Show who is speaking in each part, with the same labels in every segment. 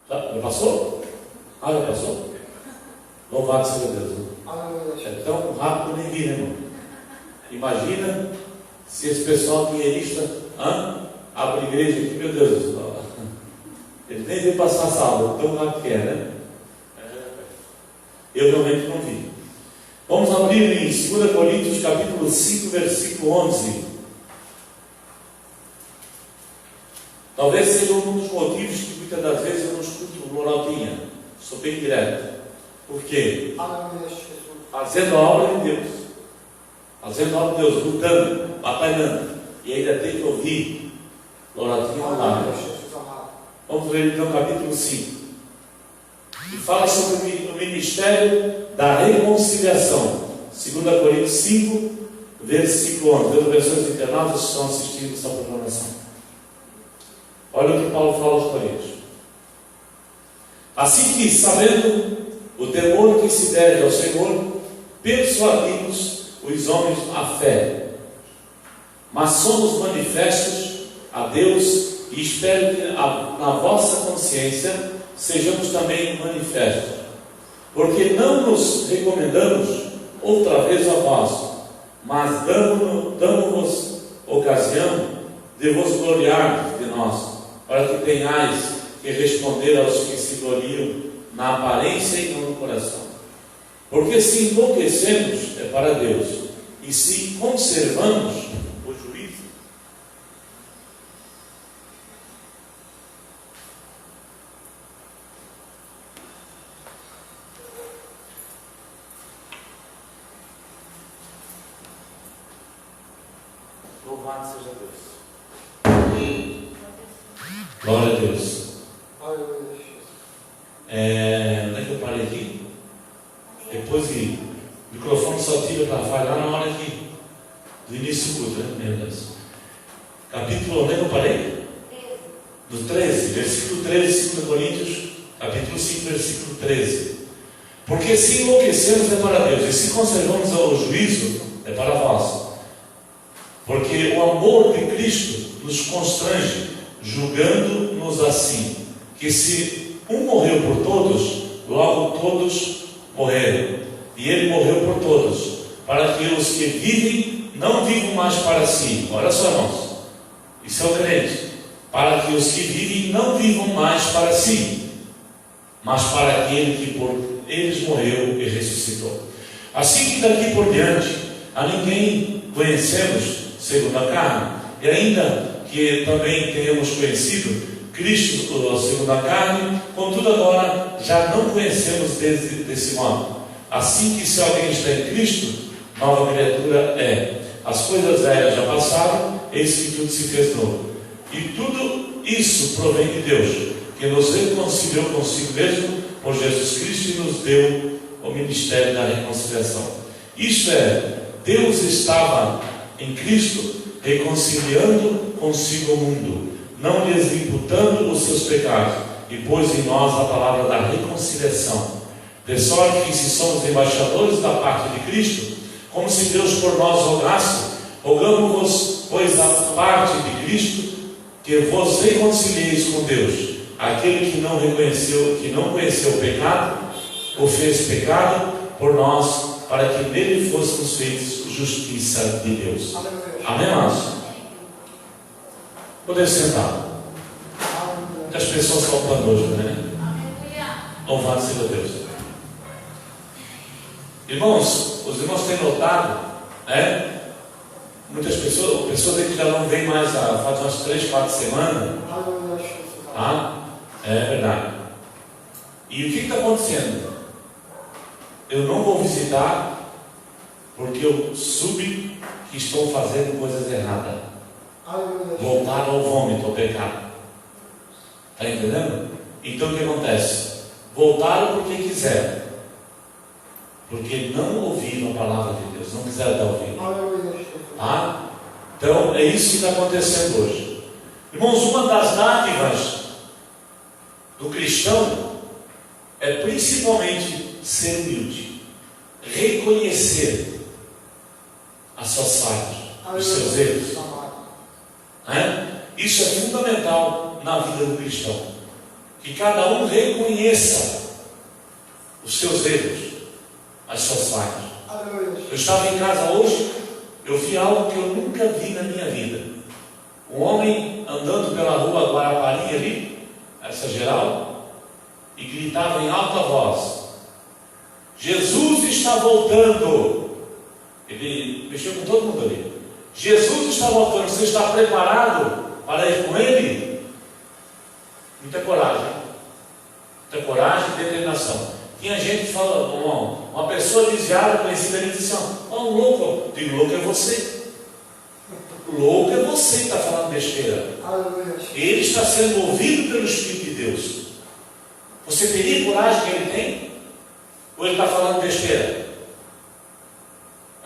Speaker 1: Já passou? Já passou? Louvado seja Deus. É tão rápido nem vi, né, irmão? Imagina se esse pessoal dinheirista abre igreja aqui, meu Deus do céu. Ele nem veio passar a sala, tão rápido que é, né? Eu realmente não vi. Vamos abrir em 2 Coríntios capítulo 5, versículo 11. Talvez seja um dos motivos que muitas das vezes eu não escuto moralzinha. Sou bem direto. Por quê? Fazendo a obra de Deus. Fazendo a obra de Deus, lutando, batalhando. E ainda tem que ouvir moralzinha não dá. Vamos ver então o capítulo 5. E fala sobre o ministério da reconciliação. 2 Coríntios 5, versículo 11. Pelas versões internautas que estão assistindo essa programação. Olha o que Paulo fala aos Coríntios. Assim que, sabendo o temor que se deve ao Senhor, persuadimos os homens à fé. Mas somos manifestos a Deus e espero que na vossa consciência sejamos também manifestos. Porque não nos recomendamos outra vez a vós, mas damos-vos ocasião de vos gloriar de nós, para que tenhais que responder aos que se gloriam na aparência e não no coração. Porque se enlouquecemos é para Deus, e se conservamos o juízo, louvado seja Deus. Glória a Deus. Onde é que eu parei aqui? Depois que o microfone só tira para falhar na hora do início do culto, né? Meu Deus. Capítulo, onde é que eu parei? Do 13, versículo 13, 2 Coríntios, capítulo 5, versículo 13. Porque se enlouquecemos é para Deus, e se conservamos ao juízo é para vós. Porque o amor de Cristo nos constrange, julgando-nos assim, que se um morreu por todos, logo todos morreram. E ele morreu por todos, para que os que vivem não vivam mais para si. Olha só, irmãos, isso é o crente. Para que os que vivem não vivam mais para si, mas para aquele que por eles morreu e ressuscitou. Assim que daqui por diante a ninguém conhecemos segundo a carne, e ainda que também tenhamos conhecido Cristo segundo a carne, contudo agora já não conhecemos desse modo. Assim que se alguém está em Cristo, nova criatura é. As coisas velhas já passaram, eis que tudo se fez novo. E tudo isso provém de Deus, que nos reconciliou consigo mesmo por Jesus Cristo e nos deu o ministério da reconciliação. Isto é, Deus estava em Cristo reconciliando consigo o mundo, não lhes imputando os seus pecados, e pôs em nós a palavra da reconciliação. De sorte que, se somos embaixadores da parte de Cristo, como se Deus por nós rogasse, rogamos-vos, pois a parte de Cristo, que vos reconcilieis com Deus. Aquele que não conheceu o pecado, o fez pecado por nós, para que nele fôssemos feitos justiça de Deus. Amém, irmãos? Poder sentar. As pessoas estão falando hoje, né? Louvado seja Deus. Irmãos, os irmãos têm notado, né? Muitas pessoas que já não vêm mais faz umas 3, 4 semanas. É verdade. E o que está acontecendo? Eu não vou visitar porque eu soube que estão fazendo coisas erradas. Voltaram ao vômito, ao pecado. Está entendendo? Então o que acontece? Voltaram porque quiseram, porque não ouviram a palavra de Deus, não quiseram dar ouvido. Então é isso que está acontecendo hoje. Irmãos, uma das dádivas do cristão é principalmente ser humilde, reconhecer as suas falhas, os seus erros. Isso é fundamental na vida do cristão. que cada um reconheça os seus erros, as suas falhas. Eu estava em casa hoje, eu vi algo que eu nunca vi na minha vida. Um homem andando pela rua Guarapari ali, essa geral, e gritava em alta voz: Jesus está voltando. Ele mexeu com todo mundo ali. Jesus está voltando, você está preparado para ir com Ele? Muita coragem, muita coragem e determinação. Tinha gente que fala, uma pessoa desviada, conhecida, ele disse assim: ó, um louco. Digo, louco é você. Louco é você que está falando besteira. Ele está sendo movido pelo Espírito de Deus. Você teria coragem que ele tem? Ou ele está falando besteira?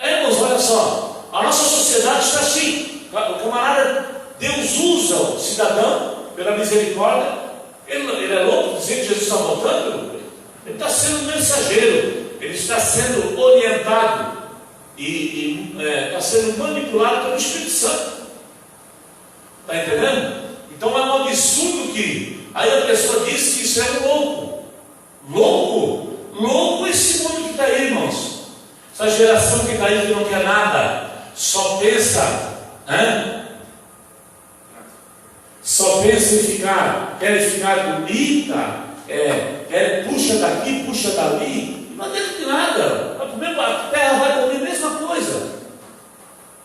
Speaker 1: Irmãos, olha só, a nossa sociedade está assim. O camarada, Deus usa o cidadão pela misericórdia. Ele é louco dizer que Jesus está voltando? Ele está sendo mensageiro, ele está sendo orientado e está sendo manipulado pelo Espírito Santo. Está entendendo? Então é um absurdo que aí a pessoa diz que isso é um louco. Louco esse mundo que está aí, irmãos. Essa geração que está aí que não quer nada, só pensa, só pensa em quer ficar bonita, puxa daqui, puxa dali, não adianta de nada. A terra vai comer a mesma coisa.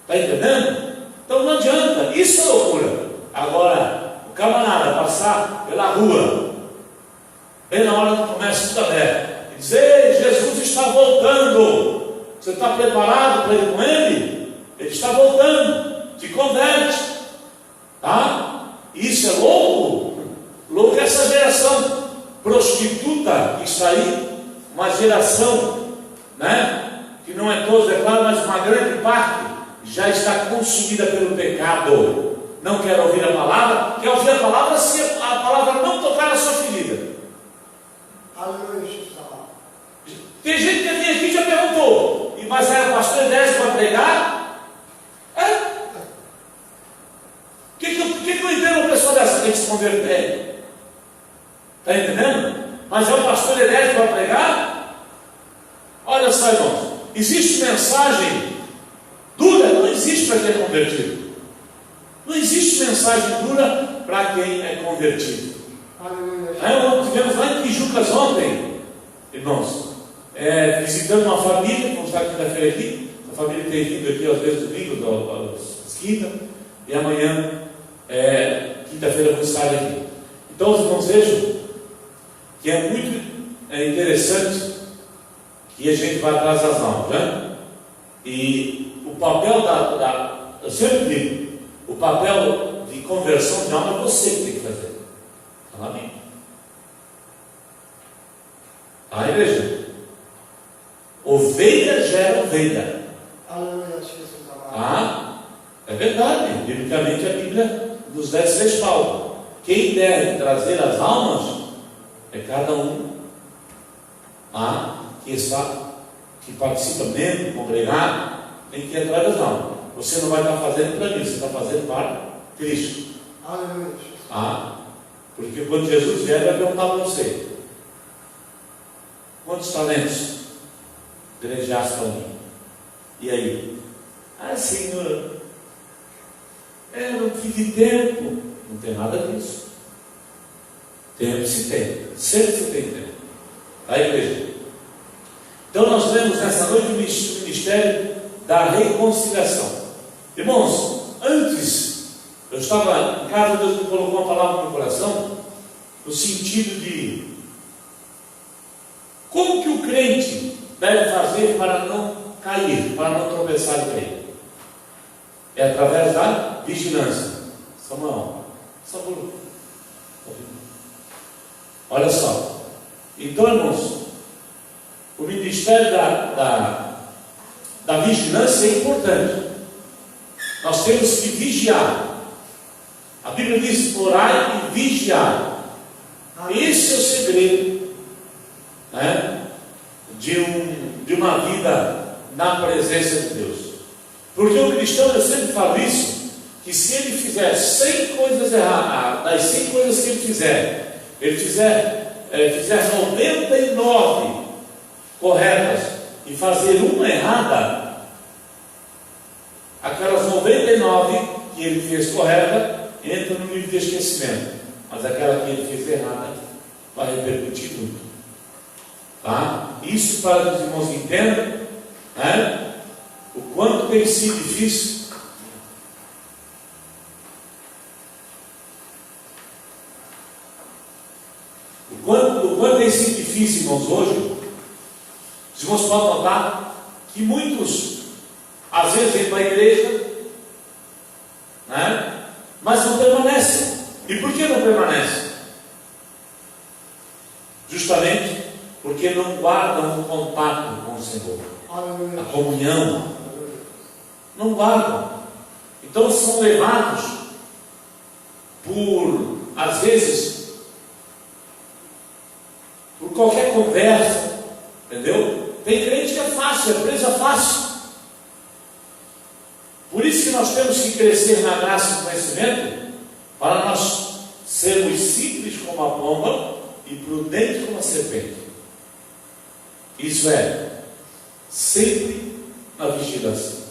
Speaker 1: Está entendendo? Então não adianta, isso é loucura. Agora, o camarada passar pela rua, bem na hora que começa tudo aberto, e dizer: Jesus está voltando. Você está preparado para ir com Ele? Ele está voltando. Te converte. Tá? Isso é louco. Louco é essa geração prostituta que está aí, uma geração, que não é toda, é claro, mas uma grande parte já está consumida pelo pecado. Não quer ouvir a palavra, quer ouvir a palavra se a palavra não tocar na sua ferida. Tem gente que vem aqui e já perguntou: mas era o pastor Edésio para pregar? O que eu entendo uma pessoa dessa tem que se converter? Está entendendo? Mas é o pastor Edésio para pregar? Olha só, irmãos, existe mensagem dura? Não existe para quem é convertido. Não existe mensagem dura para quem é convertido. Nós tivemos lá em Tijucas ontem, irmãos, visitando uma família, vamos estar quinta-feira aqui. A família tem vindo aqui às vezes domingos, às quinta, e amanhã, quinta-feira, vamos estar aqui. Então, os irmãos vejam que é muito interessante que a gente vai atrás das almas, E o papel eu sempre digo, o papel de conversão de alma é você que tem que fazer. Amém? A igreja. Ovelha gera ovelha. É verdade. Biblicamente a Bíblia nos deve ser Paulo. Quem deve trazer as almas é cada um que participa mesmo, congregado, tem que ir atrás das almas. Você não vai estar fazendo para mim, você está fazendo para Cristo. Porque quando Jesus vier, vai perguntar para você: quantos talentos granjeaste para mim? E aí? Senhor, eu não tive tempo. Não tem nada disso. Tempo se tem, sempre se tem tempo. A igreja. Então nós vemos nessa noite o ministério da reconciliação. Irmãos, antes eu estava em casa, Deus me colocou uma palavra no meu coração, no sentido de como que o crente deve fazer para não cair, para não tropeçar e cair. É através da vigilância. Samuel, olha só. Então, irmãos, o ministério da vigilância é importante. Nós temos que vigiar. A Bíblia diz: orai e vigiar. Esse é o segredo, de uma vida na presença de Deus. Porque o cristão, eu sempre falo isso, que se ele fizer 100 coisas erradas, das 100 coisas que ele fizer, ele fizer 99 corretas e fazer uma errada, aquelas 99 que ele fez correta entram no livro de esquecimento, mas aquela que ele fez errada vai repercutir tudo. Tá? Isso para que os irmãos entendam, né? O quanto tem sido difícil. O quanto tem sido difícil, irmãos, hoje. Os irmãos podem notar que muitos, às vezes, vêm para a igreja, né? Mas não permanecem. E por que não permanecem? Justamente porque não guardam o contato com o Senhor, a comunhão. Não guardam. Então são levados por, às vezes, por qualquer conversa, entendeu? Tem crente que é fácil, é presa fácil. Por isso que nós temos que crescer na graça e no conhecimento, para nós sermos simples como a pomba e prudentes como a serpente. Isso é, sempre na vigilância.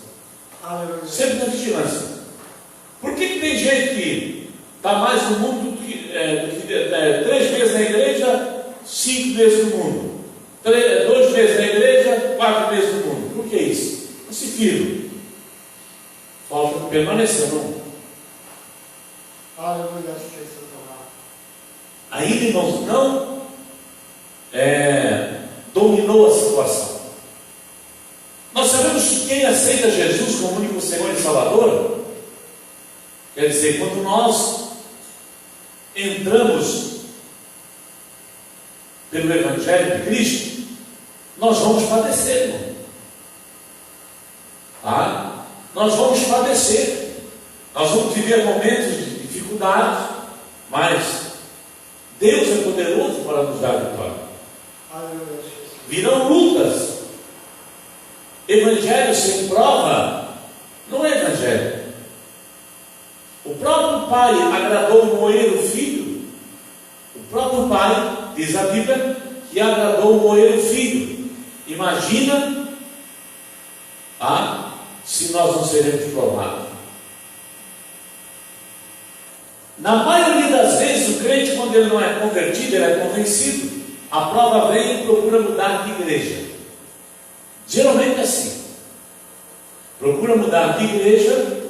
Speaker 1: Sempre na vigilância. Por que tem gente que está mais no mundo do que 3 vezes na igreja, 5 vezes no mundo? 2 vezes na igreja, 4 vezes no mundo. Por que isso? Não se firma. Falta permanecer, não. Ainda, irmãos, não dominou a situação. Nós sabemos que quem aceita Jesus como único Senhor e Salvador, quer dizer, quando nós entramos pelo Evangelho de Cristo, nós vamos padecer, irmão. Tá? Nós vamos padecer. Nós vamos viver momentos de dificuldade, mas Deus é poderoso para nos dar vitória. Virão lutas. Evangelho sem prova não é evangelho. O próprio pai agradou moer o filho. O próprio pai, diz a Bíblia, que agradou moer o filho. Imagina se nós não seremos provados. Na maioria das vezes, o crente, quando ele não é convertido, ele é convencido. A prova vem e procura mudar de igreja. Geralmente é assim. Procura mudar de igreja,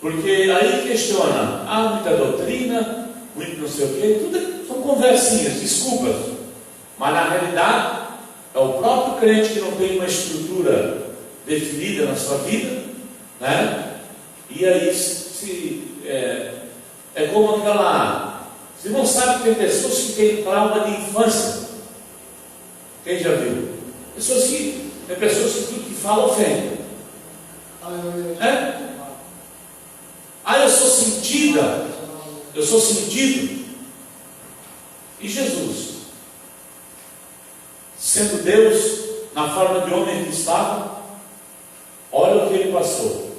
Speaker 1: porque aí questiona, muita doutrina, muito não sei o quê, tudo são conversinhas, desculpas. Mas na realidade, é o próprio crente que não tem uma estrutura definida na sua vida, né? E aí é como aquela. Você não sabe que tem pessoas que têm trauma de infância. Quem já viu? Tem pessoas que tudo que fala ofende. Eu sou sentida. Eu sou sentido. E Jesus, sendo Deus, na forma de homem que estava, olha o que ele passou.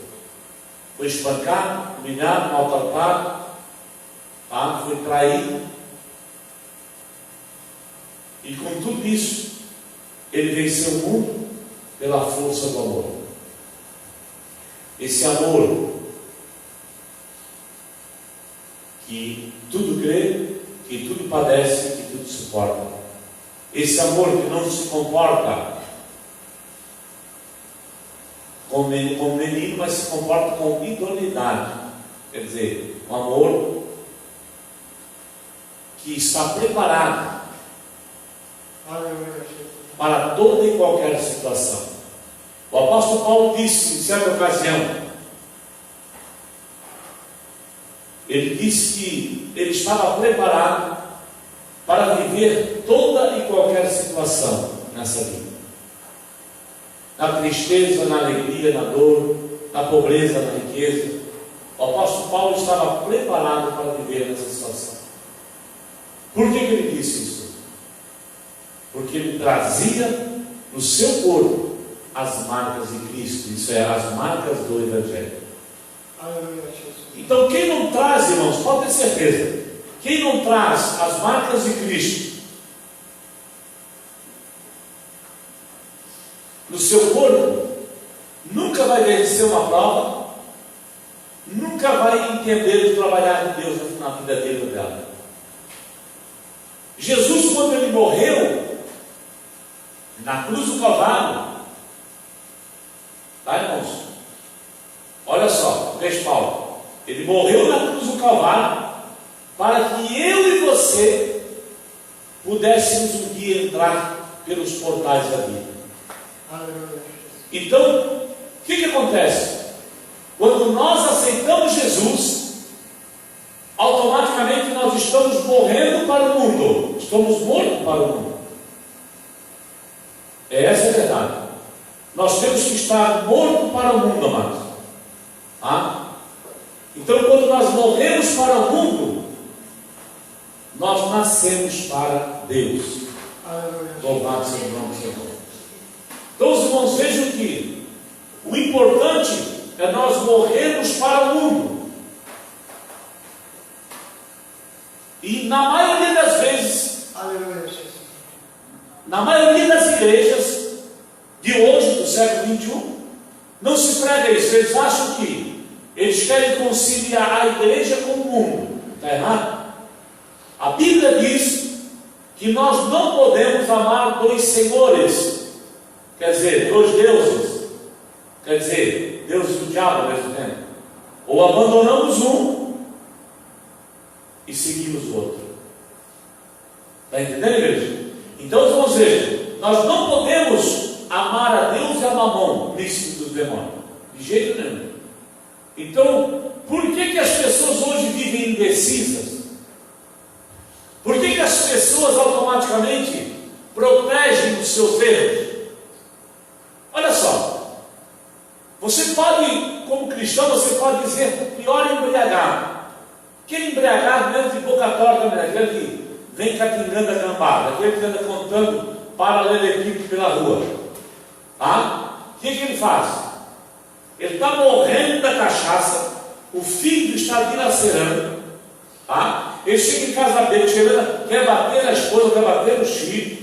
Speaker 1: Foi espancado, humilhado, maltratado, foi traído. E com tudo isso, ele venceu o mundo pela força do amor. Esse amor que tudo crê, que tudo padece, que tudo suporta. Esse amor que não se comporta como menino, mas se comporta com idoneidade. Quer dizer, um amor que está preparado para toda e qualquer situação. O apóstolo Paulo disse em certa ocasião, ele disse que ele estava preparado para viver toda e qualquer situação nessa vida. Na tristeza, na alegria, na dor, na pobreza, na riqueza. O apóstolo Paulo estava preparado para viver nessa situação. Por que ele disse isso? Porque ele trazia no seu corpo as marcas de Cristo, isso é, as marcas do Evangelho. Então quem não traz, irmãos, pode ter certeza Quem não traz as marcas de Cristo no seu corpo, nunca vai vencer uma prova, nunca vai entender o trabalhar de Deus na vida dele ou dela. Jesus, quando ele morreu na cruz do Calvário, tá, irmãos? Olha só, veja Paulo, ele morreu na cruz do Calvário para que eu e você pudéssemos um dia entrar pelos portais da vida. Então, o que acontece? Quando nós aceitamos Jesus, automaticamente nós estamos morrendo para o mundo, estamos mortos para o mundo. Essa é a verdade. Nós temos que estar mortos para o mundo, amados. Então, quando nós morremos para o mundo, nós nascemos para Deus. Louvado seja o nome do Senhor. Então, os irmãos, vejam que o importante é nós morrermos para o mundo. E na maioria das vezes, na maioria das igrejas de hoje, do século XXI, não se prega isso. Eles acham que eles querem conciliar a igreja com o mundo. Está errado? A Bíblia diz que nós não podemos amar dois senhores. Quer dizer, dois deuses. Quer dizer, Deus e o diabo ao mesmo tempo. Ou abandonamos um e seguimos o outro. Está entendendo, igreja? Então, vamos ver. Nós não podemos amar a Deus e a Mamon, príncipe dos demônios. De jeito nenhum. Então, por que as pessoas hoje vivem indecisas? Por que as pessoas automaticamente protegem os seus erros? Olha só, você pode, como cristão, você pode dizer o pior embriagado. Aquele embriagado mesmo de boca torta, aquele que vem catingando a gambada, aquele que anda contando paralelepípedo pela rua. O que ele faz? Ele está morrendo da cachaça, o filho está dilacerando. Ele chega em casa dele, quer bater na esposa, quer bater nos filhos.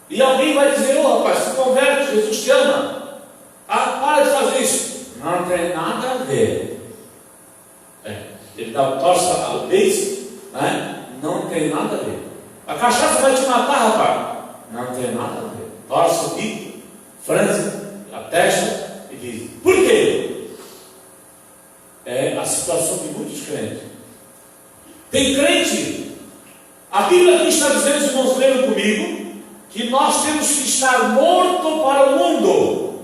Speaker 1: E alguém vai dizer: ô rapaz, se converte, Jesus te ama. Para de fazer isso. Não tem nada a ver. Ele torce o beijo, né? Não tem nada a ver. A cachaça vai te matar, rapaz. Não tem nada a ver. Torce o bico, franze a testa e diz: por quê? É a situação de muitos crentes. Tem crente, a Bíblia aqui está dizendo, os irmãos leram comigo, que nós temos que estar morto para o mundo.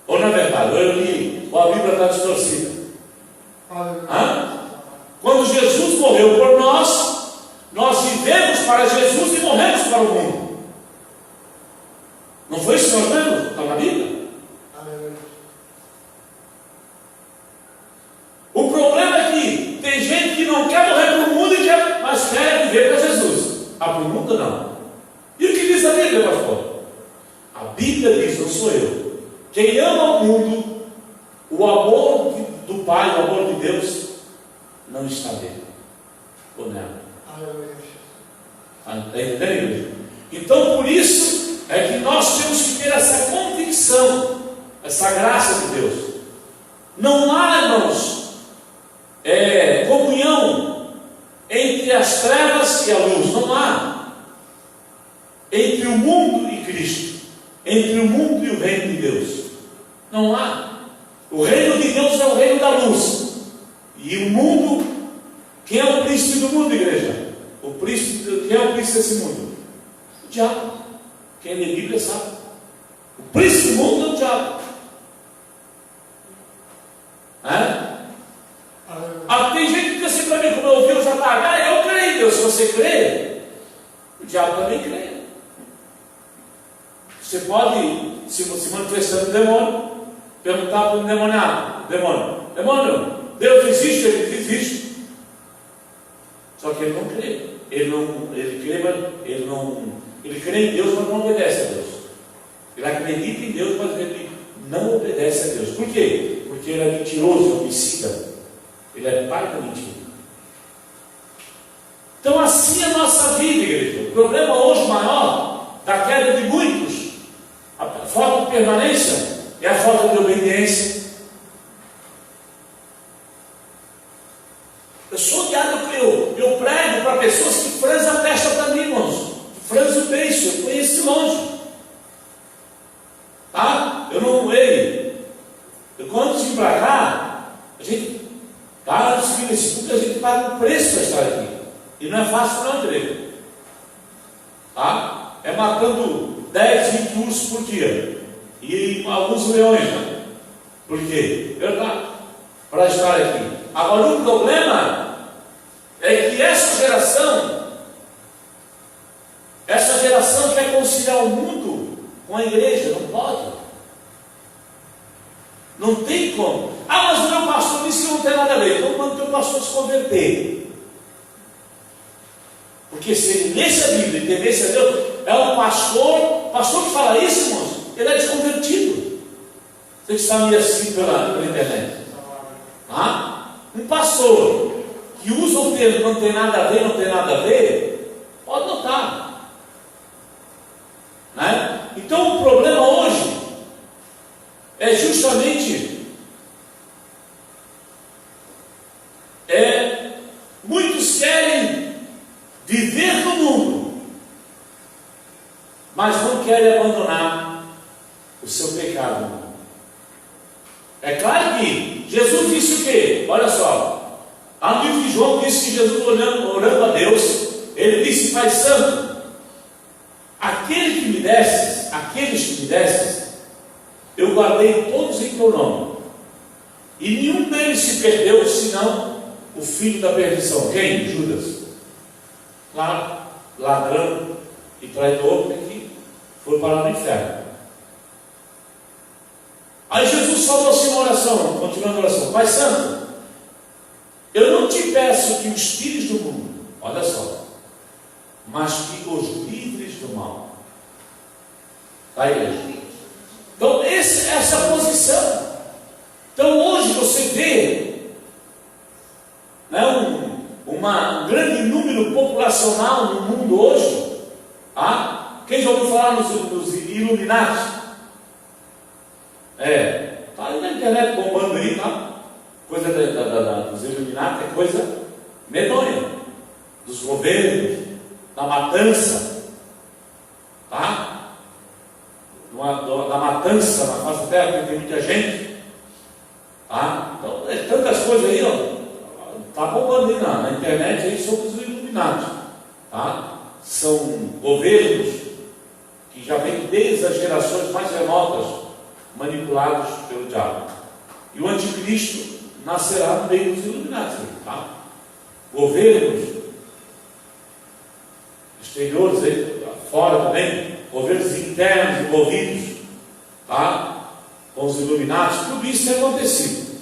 Speaker 1: Ou na verdade, eu li, ou a Bíblia está distorcida. Quando Jesus morreu por nós, nós vivemos para Jesus e morremos para o mundo. Não foi isso que nós lemos? Está na Bíblia? O problema é que tem gente que não quer morrer para o mundo, mas quer viver para Jesus. Para o mundo não. E o que diz a Bíblia, pastor? A Bíblia diz, não sou eu. Quem ama o mundo, o amor do Pai, o amor de Deus, não está nele. Ou nela. Está entendendo? Então, por isso é que nós temos que ter essa convicção, essa graça de Deus. Não há, irmãos, comunhão entre as trevas e a luz. Não há. Entre o mundo e Cristo, entre o mundo e o reino de Deus, não há. O reino de Deus é o reino da luz, e o mundo, quem é o príncipe do mundo, igreja? Quem é o príncipe desse mundo? O diabo. Quem lê Bíblia sabe. O príncipe do mundo é o diabo. Tem gente que diz assim para mim, como eu ouvi o JH, eu creio em Deus. Se você crê, o diabo também crê. Você pode, se manifestando demônio, perguntar para o demoniado: demônio, Deus existe? Ele existe. Só que ele não crê. Ele crê em Deus, mas não obedece a Deus. Ele acredita em Deus, mas ele não obedece a Deus. Por quê? Porque ele é mentiroso, homicida. Ele é pai da mentira. Então assim é a nossa vida, igreja. O problema hoje maior da queda de muitos, a falta de permanência, é a falta de obediência. Eu sou odiado, eu prego para pessoas que franzem a testa para mim, irmãos. Que franzem o beiço, eu conheço de longe. Tá? Eu não ei. Quando vim para cá, a gente para de seguir nesse culto, a gente paga um preço para estar aqui. E não é fácil não, igreja. Tá? É matando 10, 20 ursos por dia. E alguns leões, né? Por quê? Verdade. Para estar aqui. Agora o problema é que essa geração quer conciliar o mundo com a igreja. Não pode. Não tem como. Ah, mas o meu pastor disse que não tem nada a ver. Então manda o teu pastor se converter. Porque se ele lesse a Bíblia e temesse a Deus, é um pastor que fala isso, irmãos, ele é desconvertido. Você que está meio assim pela internet. Ah? Um pastor que usa o termo não tem nada a ver, pode notar. Né? Então o problema hoje é justamente muitos querem viver no mundo, mas não querem abandonar o seu pecado. É claro que Jesus disse o quê? Olha só, lá no livro de João disse que Jesus orando a Deus, ele disse: Pai Santo, aqueles que me destes, eu guardei todos em teu nome, e nenhum deles se perdeu, senão o filho da perdição. Quem? Judas. Claro, ladrão e traidor, que foi parar no inferno. Aí Jesus falou assim na oração, continuando a oração: Pai Santo, eu não te peço que os tires do mundo, olha só, mas que os livres do mal. Está, igreja? Então essa é a posição. Então hoje você vê, né, um grande número populacional no mundo hoje. Quem já ouviu falar nos Illuminati? Está aí na internet bombando aí, tá? Coisa dos Illuminati é coisa medonha, dos governos, da matança, tá? Da matança na face da terra, porque tem muita gente, tá? Então, tantas coisas aí, ó. Está bombando aí na internet aí sobre os Illuminati, tá? São governos que já vêm desde as gerações mais remotas, manipulados pelo diabo. E o anticristo nascerá no meio dos Illuminati, tá? Governos exteriores aí, fora também, governos internos envolvidos, tá? Com os Illuminati, tudo isso tem acontecido.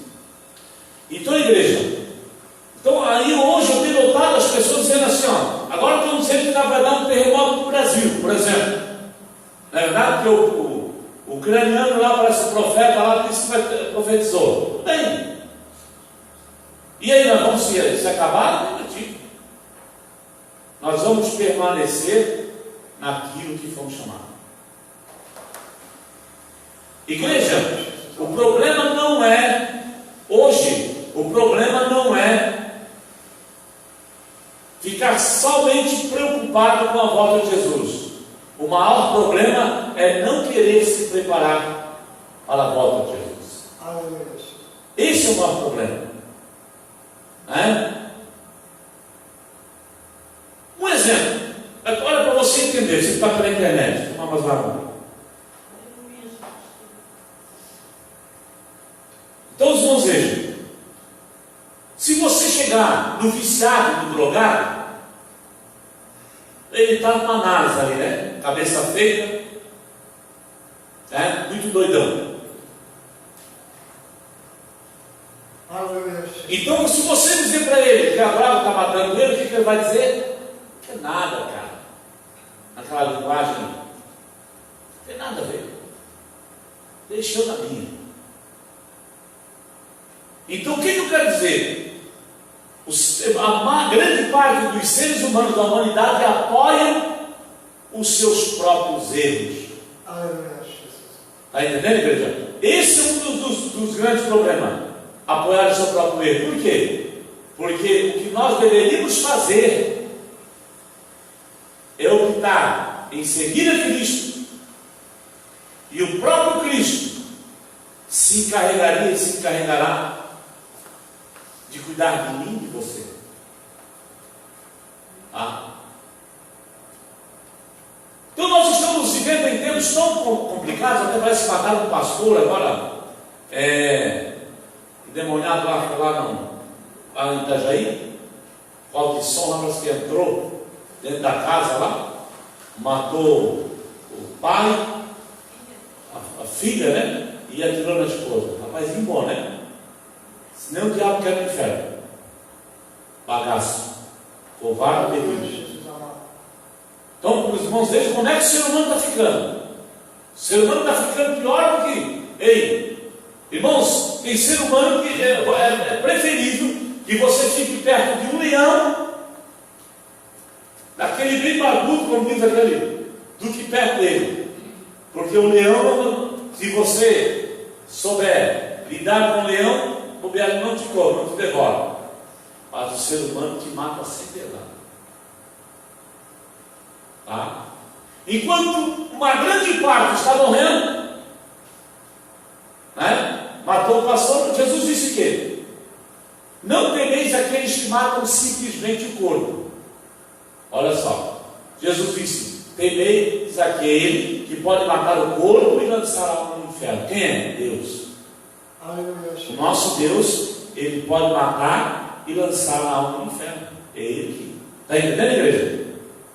Speaker 1: Então, igreja, aí hoje eu tenho notado as pessoas dizendo assim, ó, agora estão dizendo que vai dar um terremoto no Brasil, por exemplo. Não é verdade? Que o ucraniano lá, parece o profeta lá, disse que profetizou. Tudo bem. E aí nós vamos se acabar? Não, nós vamos permanecer naquilo que fomos chamados. Igreja, o problema não é, hoje, o problema não é ficar somente preocupado com a volta de Jesus. O maior problema é não querer se preparar para a volta de Jesus. Esse é o maior problema. Um exemplo, olha para você entender, você está pela internet, tomar mais água. Então os irmãos vejam, se você chegar no viciado, no drogado, ele está numa análise ali, né? Cabeça feita, muito doidão. Então, se você dizer para ele que a droga está matando ele, o que ele vai dizer? Não tem nada, cara. Naquela linguagem, não tem nada a ver. Deixou na minha. Então, o que eu quero dizer? A grande parte dos seres humanos da humanidade apoiam os seus próprios erros. Está entendendo, igreja? Esse é um dos grandes problemas. Apoiar o seu próprio erro. Por quê? Porque o que nós deveríamos fazer é optar em seguir a Cristo, e o próprio Cristo se encarregaria e se encarregará de cuidar de mim e de você. Então nós estamos vivendo em tempos tão complicados, até parece que mataram um pastor agora, endemoniado lá em Itajaí, qual de som lá, parece que entrou dentro da casa lá, matou o pai, a filha, né? E atirou na esposa. Rapazinho bom, né? Se nem o diabo quer no inferno. Bagaço. Covarde, terrível. Então, os irmãos, vejam como é que o ser humano está ficando. O ser humano está ficando pior do que... Ei, irmãos, tem ser humano que é preferível que você fique perto de um leão, daquele bem barbudo, como diz aquele, do que perto dele. Porque o leão, se você souber lidar com o leão, o leão não te come, não te devora. Mas o ser humano te mata sem piedade. Enquanto uma grande parte está morrendo, né? Matou o pastor, Jesus disse que não temeis aqueles que matam simplesmente o corpo. Olha só, Jesus disse: temeis aquele que pode matar o corpo e lançar a alma no inferno. Quem é? Deus. O nosso Deus, ele pode matar e lançar a alma no inferno. É ele que está entendendo, igreja?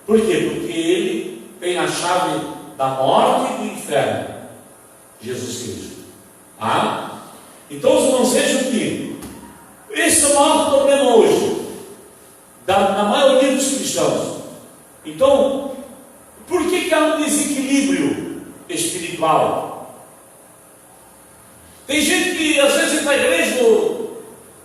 Speaker 1: Por quê? Porque ele tem a chave da morte e do inferno, Jesus Cristo. Então os irmãos vejam que esse é o maior problema hoje na maioria dos cristãos. Então, por que há um desequilíbrio espiritual? Tem gente que às vezes entra na igreja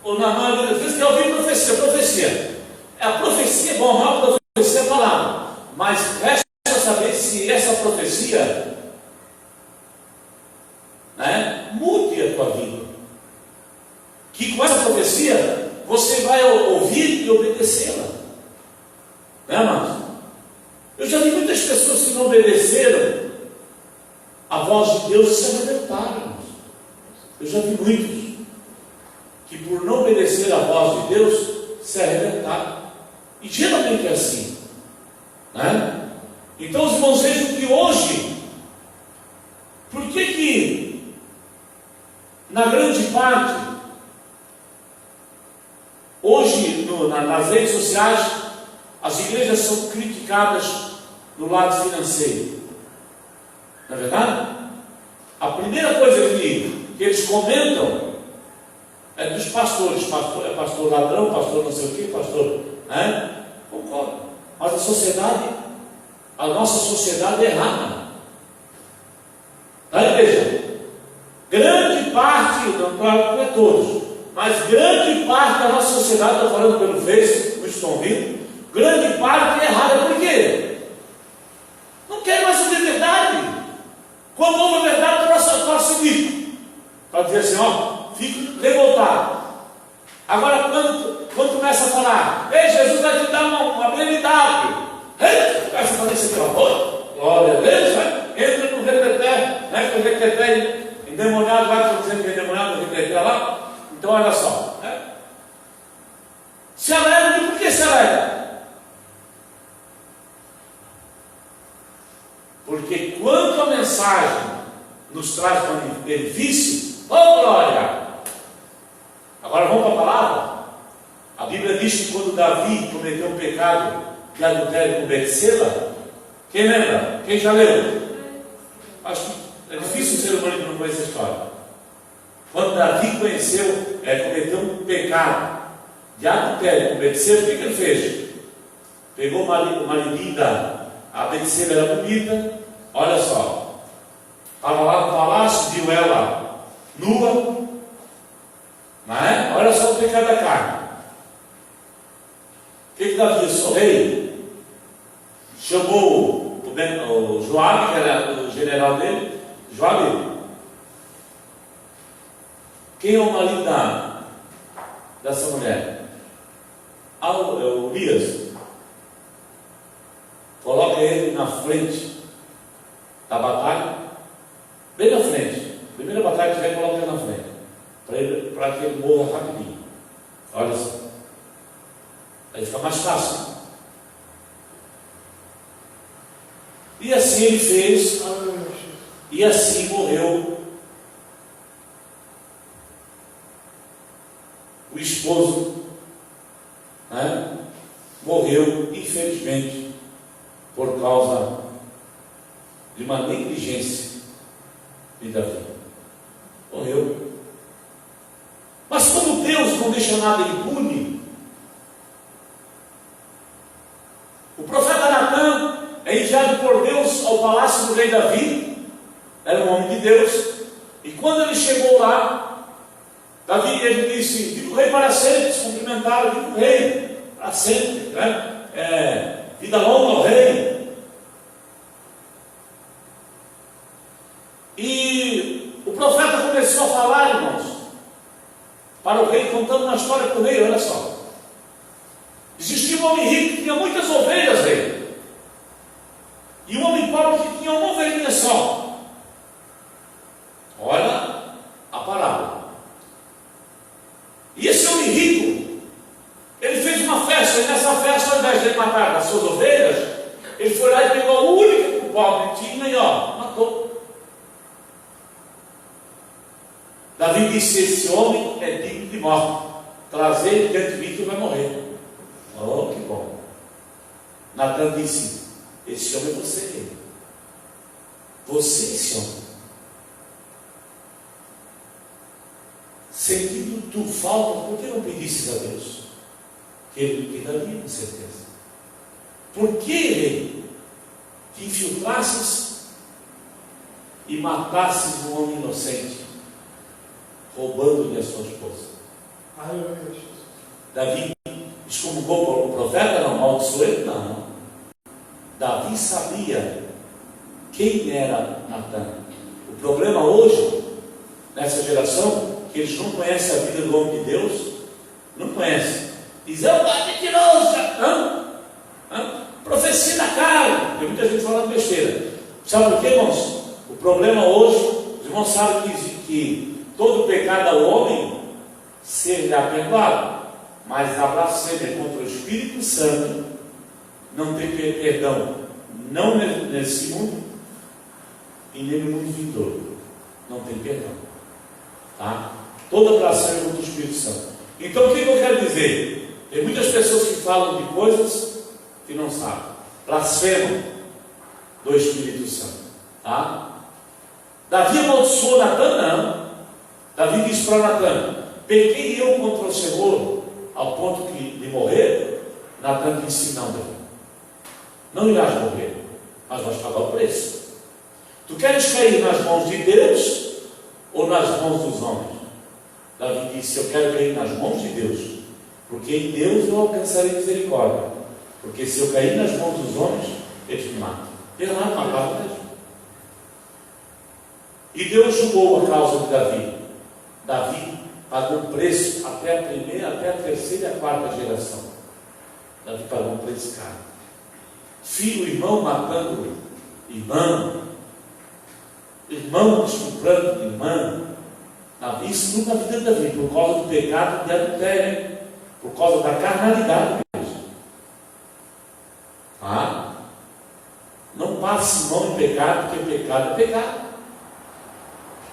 Speaker 1: ou na maioria das vezes quer ouvir profecia. A profecia é bom, a maior profecia é a palavra, mas resta saber se essa profecia, né, mude a tua vida. Que com essa profecia você vai ouvir e obedecê-la, né, amados? Eu já vi muitas pessoas que não obedeceram a voz de Deus e se arrebentaram. Eu já vi muitos que por não obedecer a voz de Deus se arrebentaram. E geralmente é assim, né? Então os irmãos vejam que hoje, por que na grande parte, hoje nas redes sociais, as igrejas são criticadas no lado financeiro? Não é verdade? A primeira coisa que eles comentam é dos pastores. Pastor ladrão, pastor não sei o que, pastor, né? Concordo. Mas a nossa sociedade é errada. Tá, igreja? Grande parte, não é todos, mas grande parte da nossa sociedade, estou falando pelo Face, não estão ouvindo, grande parte é errada. Por quê? Não quer mais ouvir verdade. Quando ouve a verdade, torce o bico, para dizer assim, fico revoltado. Agora, quando começa a falar, ei, Jesus vai te dar uma BMW, começa a fazer isso pelo amor, glória a Deus, né? Entra no reteté, né? Com o reteté endemoniado, vai dizendo que é endemoniado, o reteté lá. Então, olha só, né? Se alegra, e por que se alegra? Porque quando a mensagem nos traz benefício, glória! Agora vamos para a palavra. A Bíblia diz que quando Davi cometeu um pecado de adultério com Betseba, quem lembra? Quem já leu? Acho que é difícil o ser humano que não conhece a história. Quando Davi cometeu um pecado de adultério com Betseba, o que ele fez? Pegou o maridinho a Betseba era bonita, olha só, estava lá no palácio, viu ela nua, não é? Olha só o pecado da carne. que Davi, eu sou rei, chamou o Joabe, que era o general dele. Joabe, quem é o marido dessa mulher? O Urias. Coloca ele na frente da batalha, bem na frente. Primeira batalha que tiver, coloca ele na frente, para que ele morra rapidinho. Olha só, aí fica mais fácil. E assim ele fez, e assim morreu o esposo, né? Morreu, infelizmente, por causa de uma negligência de Davi. Morreu. Mas como Deus não deixa nada impune, o profeta Natan é enviado por Deus ao palácio do rei Davi, era um homem de Deus, e quando ele chegou lá, Davi, ele disse: diga o rei para sempre, se cumprimentaram, diga o rei para sempre, né? Vida longa ao rei. E o profeta começou a falar, irmãos, para o rei, contando uma história para o rei. Olha só, existia um homem rico que tinha muitas ovelhas, rei, e um homem pobre que tinha uma ovelhinha só. Olha a parábola. E esse homem rico, ele fez uma festa, e nessa festa, ao invés de ele matar as suas ovelhas, ele foi lá e pegou a única que o pobre tinha e matou. Davi disse: esse homem é digno de morte, trazer ele diante de mim que vai morrer. Oh, que bom. Natan disse: esse homem é você, rei. Você, esse homem. Sentindo tu falta, por que não pedisses a Deus? Que ele te daria, com certeza. Por que, rei, te infiltrasses e matasses um homem inocente, roubando-lhe a sua esposa? Davi excomungou o profeta? Não. Amaldiçoou ele? Não. Davi sabia quem era Natan. O problema hoje, nessa geração, que eles não conhecem a vida do homem de Deus, não conhecem. Dizem: é mentiroso, profecia da cara. Tem muita gente falando besteira. Sabe por quê, irmãos? O problema hoje, os irmãos sabem que todo pecado ao homem será perdoado, mas a blasfêmia contra o Espírito Santo não tem perdão, não nesse mundo e nem no mundo vindouro. Não tem perdão, tá? Toda blasfêmia contra o Espírito Santo. Então, o que eu quero dizer? Tem muitas pessoas que falam de coisas que não sabem, blasfemam do Espírito Santo, tá? Davi amaldiçoou Natan? Não. Davi disse para Natan: pequei eu contra o Senhor ao ponto de morrer? Natan disse: não, Davi, não irás morrer, mas vais pagar o preço. Tu queres cair nas mãos de Deus ou nas mãos dos homens? Davi disse: eu quero cair nas mãos de Deus, porque em Deus eu alcançarei misericórdia, porque se eu cair nas mãos dos homens, eles me matam. Ele lá matava mesmo. E Deus julgou a causa de Davi. Davi pagou um preço até a primeira, até a terceira e a quarta geração. Davi pagou um preço caro. Filho, irmão matando irmão, irmão estuprando irmã. Isso tudo na vida de Davi, por causa do pecado de adultério, por causa da carnalidade mesmo. Não passe mão em pecado, porque pecado é pecado.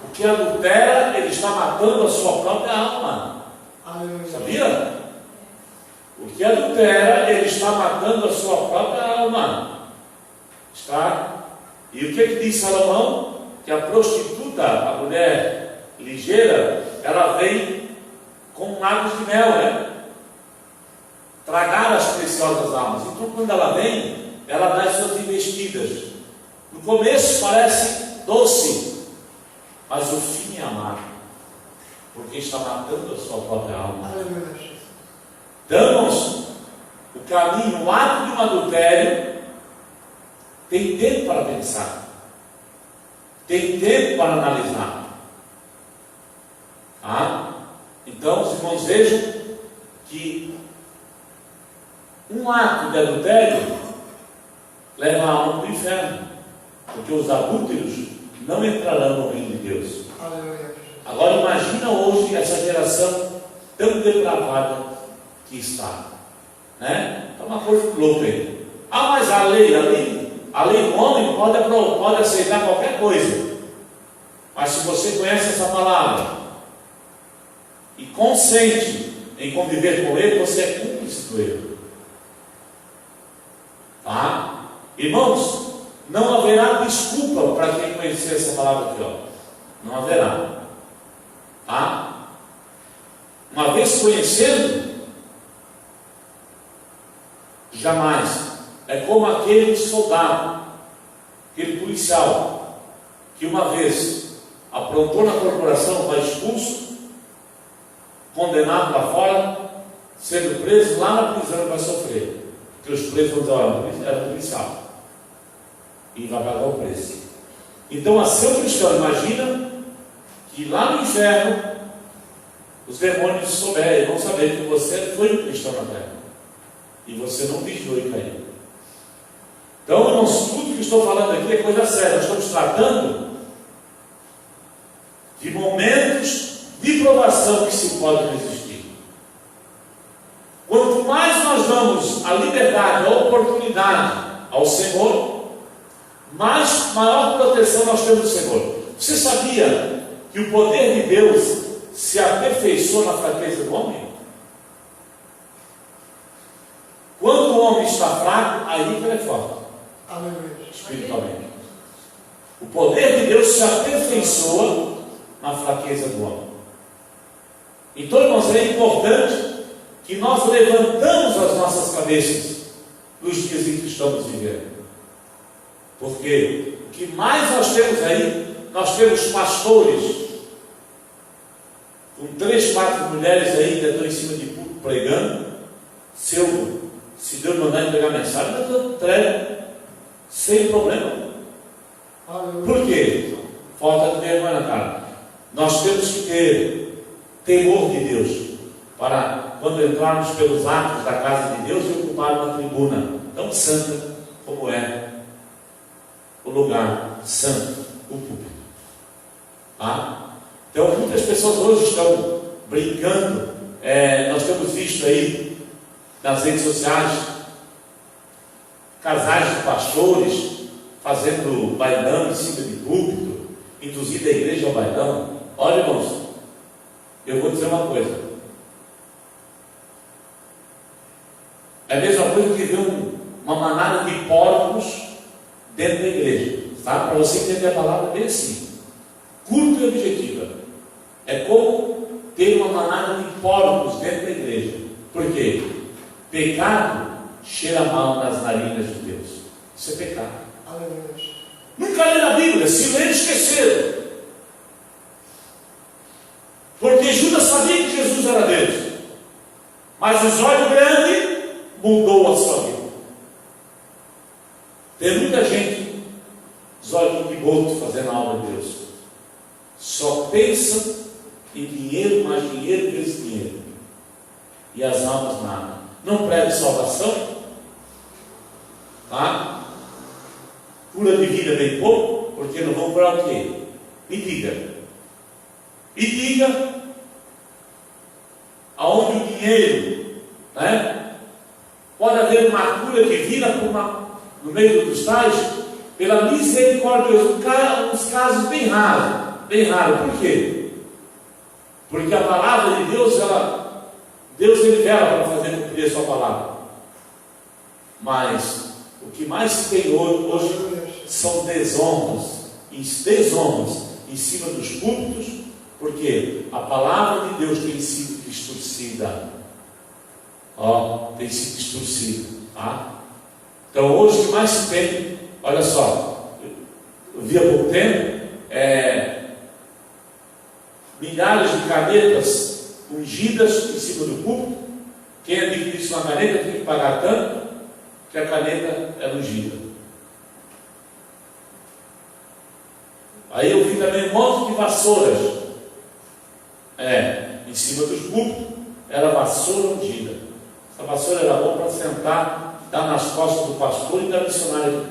Speaker 1: O que adultera, ele está matando a sua própria alma. Sabia? O que adultera, ele está matando a sua própria alma. Está? E o que diz Salomão? Que a prostituta, a mulher ligeira, ela vem com lábios de mel, né? Tragar as preciosas almas. Então, quando ela vem, ela dá as suas investidas. No começo parece doce, mas o fim é amargo, porque está matando a sua própria alma. Então, irmãos, o caminha o ato de um adultério, tem tempo para pensar, tem tempo para analisar. Então, os irmãos vejam que um ato de adultério leva a alma para o inferno, porque os adúlteros não entrarão no reino de Deus. Agora imagina hoje essa geração tão depravada que está, né? É uma coisa louca aí. Mas a lei do homem pode aceitar qualquer coisa, mas se você conhece essa palavra e consente em conviver com ele, você é cúmplice do erro. Irmãos, não haverá desculpa para quem conhecer essa palavra aqui, não haverá. Uma vez conhecendo, jamais. É como aquele soldado, aquele policial, que uma vez aprontou na corporação, vai expulso, condenado lá fora, sendo preso lá na prisão, vai sofrer. Porque os presos vão dizer: era policial, e vai pagar o preço. Então, a seu cristão, imagina que lá no inferno os demônios souberem, vão saber que você foi um cristão na terra e você não vigiou e caiu. Então, irmãos, tudo que estou falando aqui é coisa séria. Nós estamos tratando de momentos de provação que se podem resistir. Quanto mais nós damos a liberdade, a oportunidade ao Senhor, maior proteção nós temos do Senhor. Você sabia que o poder de Deus se aperfeiçoa na fraqueza do homem? Quando o homem está fraco, aí que ele é forte, espiritualmente. O poder de Deus se aperfeiçoa na fraqueza do homem. Então, irmãos, é importante que nós levantamos as nossas cabeças nos dias em que estamos vivendo. Porque o que mais nós temos aí, nós temos pastores com 3, 4 mulheres aí que estão em cima de púlpito pregando. Se Deus mandar entregar mensagem, eu entrego sem problema. Por quê? Falta de vergonha na cara. Nós temos que ter temor de Deus para, quando entrarmos pelos atos da casa de Deus, e ocupar uma tribuna tão santa como é o lugar santo, o púlpito. Então, muitas pessoas hoje estão brincando. Nós temos visto aí nas redes sociais casais de pastores fazendo bailão em cima de púlpito, induzindo a igreja ao bailão. Olha, irmãos, eu vou dizer uma coisa: é a mesma coisa que ver uma manada de porcos dentro da igreja, tá? Para você entender a palavra bem assim, curta e objetiva. É como ter uma manada de porcos dentro da igreja. Por quê? Pecado cheira mal nas narinas de Deus. Isso é pecado. Nunca lê na Bíblia, se ler, esqueceram. Porque Judas sabia que Jesus era Deus, mas o zóio grande mudou a sua vida. Tem muita gente zóio de boto fazendo a obra de Deus, só pensa em dinheiro, mais dinheiro, vezes dinheiro, e as almas nada. Não prega salvação, cura de vida bem pouco, porque não vão curar o quê? Me diga aonde o dinheiro, pode haver uma cura divina no meio dos tais, pela misericórdia de Deus. Uns casos bem raros. Por quê? Porque a palavra de Deus, Deus ele vela para fazer cumprir a sua palavra. Mas o que mais se tem hoje são desonras em cima dos púlpitos, porque a palavra de Deus tem sido distorcida. Tem sido distorcida. Então hoje o que mais se tem, olha só, eu vi há pouco tempo, milhares de canetas ungidas em cima do púlpito, Quem adquirisse uma caneta tem que pagar tanto, que a caneta é ungida. Aí eu vi também um monte de vassouras, em cima dos púlpitos, era vassoura ungida. Essa vassoura era boa para sentar, dar nas costas do pastor e da missionária